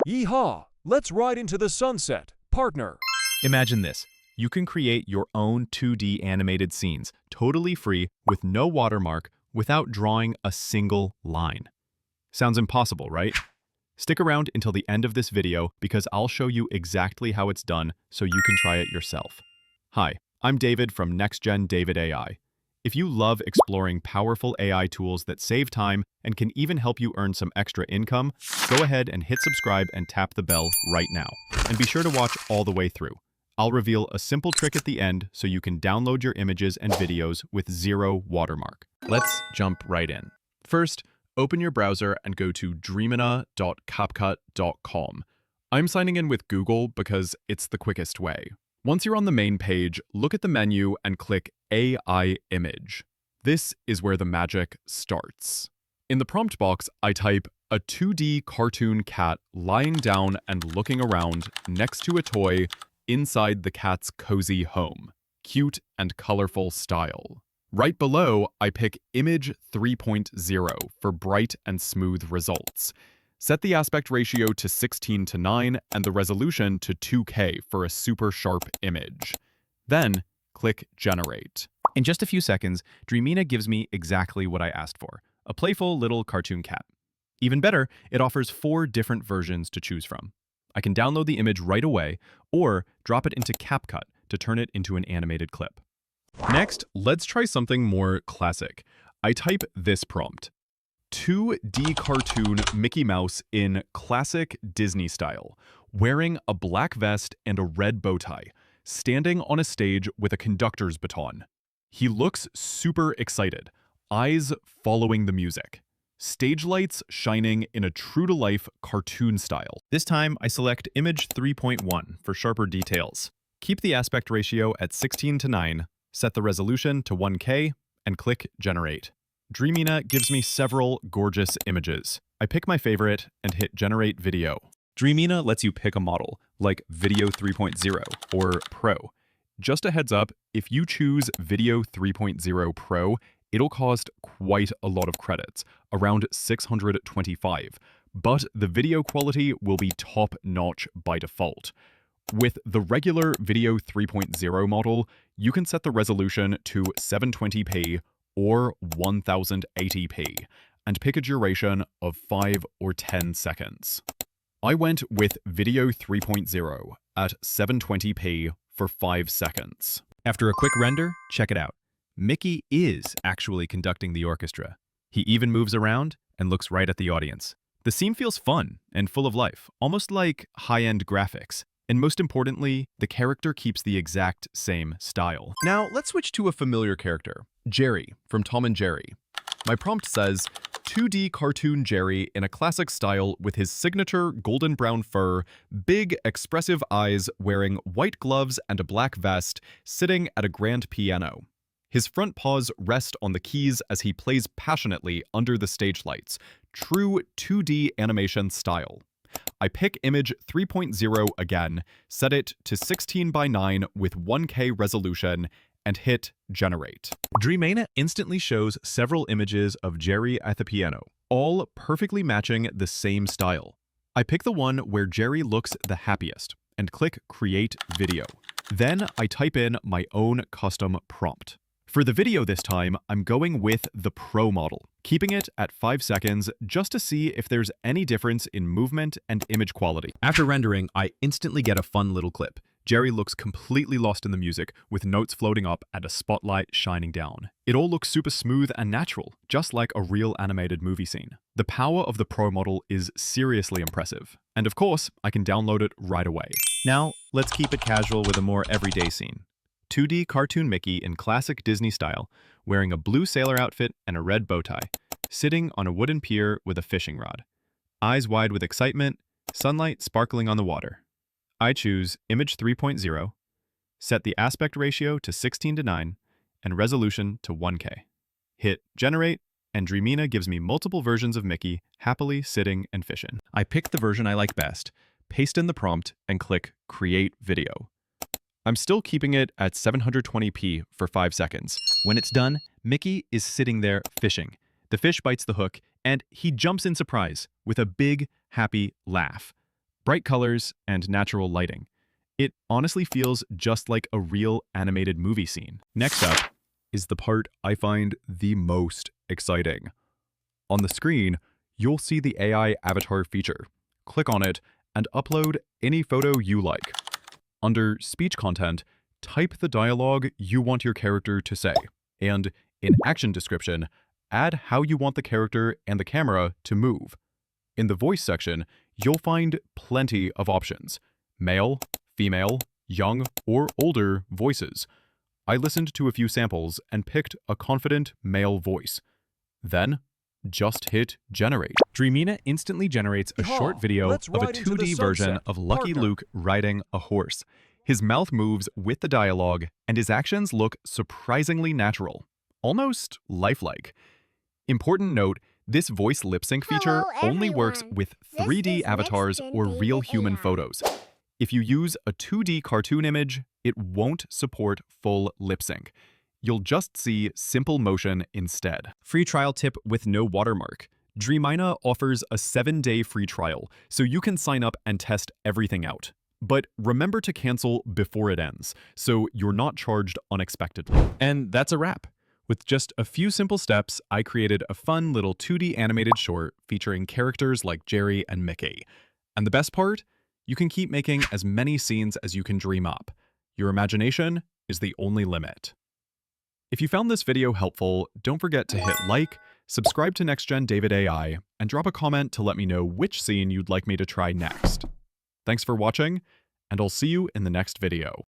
Yeehaw! Let's ride into the sunset, partner! Imagine this. You can create your own 2D animated scenes, totally free, with no watermark, without drawing a single line. Sounds impossible, right? Stick around until the end of this video because I'll show you exactly how it's done so you can try it yourself. Hi, I'm David from NextGen David AI. If you love exploring powerful AI tools that save time and can even help you earn some extra income, go ahead and hit subscribe and tap the bell right now. And be sure to watch all the way through. I'll reveal a simple trick at the end so you can download your images and videos with zero watermark. Let's jump right in. First, open your browser and go to dreamina.capcut.com. I'm signing in with Google because it's the quickest way. Once you're on the main page, look at the menu and click AI Image. This is where the magic starts. In the prompt box, I type a 2D cartoon cat lying down and looking around next to a toy inside the cat's cozy home. Cute and colorful style. Right below, I pick Image 3.0 for bright and smooth results. Set the aspect ratio to 16:9 and the resolution to 2K for a super sharp image. Then, click Generate. In just a few seconds, Dreamina gives me exactly what I asked for, a playful little cartoon cat. Even better, it offers 4 different versions to choose from. I can download the image right away, or drop it into CapCut to turn it into an animated clip. Next, let's try something more classic. I type this prompt: 2D cartoon Mickey Mouse in classic Disney style, wearing a black vest and a red bow tie, standing on a stage with a conductor's baton. He looks super excited, eyes following the music. Stage lights shining in a true-to-life cartoon style. This time, I select Image 3.1 for sharper details. Keep the aspect ratio at 16:9, set the resolution to 1K, and click Generate. Dreamina gives me several gorgeous images. I pick my favorite and hit Generate Video. Dreamina lets you pick a model, like Video 3.0 or Pro. Just a heads up, if you choose Video 3.0 Pro, it'll cost quite a lot of credits, around 625, but the video quality will be top-notch by default. With the regular Video 3.0 model, you can set the resolution to 720p or 1080p, and pick a duration of 5 or 10 seconds. I went with Video 3.0 at 720p for 5 seconds. After a quick render, check it out. Mickey is actually conducting the orchestra. He even moves around and looks right at the audience. The scene feels fun and full of life, almost like high-end graphics. And most importantly, the character keeps the exact same style. Now, let's switch to a familiar character, Jerry from Tom and Jerry. My prompt says, 2D cartoon Jerry in a classic style with his signature golden brown fur, big expressive eyes, wearing white gloves and a black vest, sitting at a grand piano. His front paws rest on the keys as he plays passionately under the stage lights. True 2D animation style. I pick Image 3.0 again, set it to 16:9 with 1K resolution, and hit Generate. Dreamina instantly shows several images of Jerry at the piano, all perfectly matching the same style. I pick the one where Jerry looks the happiest, and click Create Video. Then I type in my own custom prompt. For the video this time, I'm going with the Pro model, keeping it at 5 seconds just to see if there's any difference in movement and image quality. After rendering, I instantly get a fun little clip. Jerry looks completely lost in the music, with notes floating up and a spotlight shining down. It all looks super smooth and natural, just like a real animated movie scene. The power of the Pro model is seriously impressive. And of course, I can download it right away. Now, let's keep it casual with a more everyday scene. 2D cartoon Mickey in classic Disney style, wearing a blue sailor outfit and a red bow tie, sitting on a wooden pier with a fishing rod. Eyes wide with excitement, sunlight sparkling on the water. I choose Image 3.0, set the aspect ratio to 16:9, and resolution to 1K. Hit Generate, and Dreamina gives me multiple versions of Mickey happily sitting and fishing. I pick the version I like best, paste in the prompt, and click Create Video. I'm still keeping it at 720p for 5 seconds. When it's done, Mickey is sitting there fishing. The fish bites the hook, and he jumps in surprise with a big, happy laugh. bright colors, and natural lighting. It honestly feels just like a real animated movie scene. Next up is the part I find the most exciting. On the screen, you'll see the AI avatar feature. Click on it and upload any photo you like. Under speech content, type the dialogue you want your character to say. And in action description, add how you want the character and the camera to move. In the voice section, you'll find plenty of options: male, female, young, or older voices. I listened to a few samples and picked a confident male voice. Then, just hit generate. Dreamina instantly generates a short video let's of a ride into the 2D version sunset. of Lucky Partner. Luke riding a horse. His mouth moves with the dialogue, and his actions look surprisingly natural, almost lifelike. Important note, this voice lip sync feature Hello, only works everyone. with This 3D is avatars Next or Gen real David human AI. photos. If you use a 2D cartoon image, it won't support full lip sync. You'll just see simple motion instead. Free trial tip with no watermark. Dreamina offers a 7-day free trial, so you can sign up and test everything out. But remember to cancel before it ends, so you're not charged unexpectedly. And that's a wrap. With just a few simple steps, I created a fun little 2D animated short featuring characters like Jerry and Mickey. And the best part? You can keep making as many scenes as you can dream up. Your imagination is the only limit. If you found this video helpful, don't forget to hit like, subscribe to Next Gen David AI, and drop a comment to let me know which scene you'd like me to try next. Thanks for watching, and I'll see you in the next video.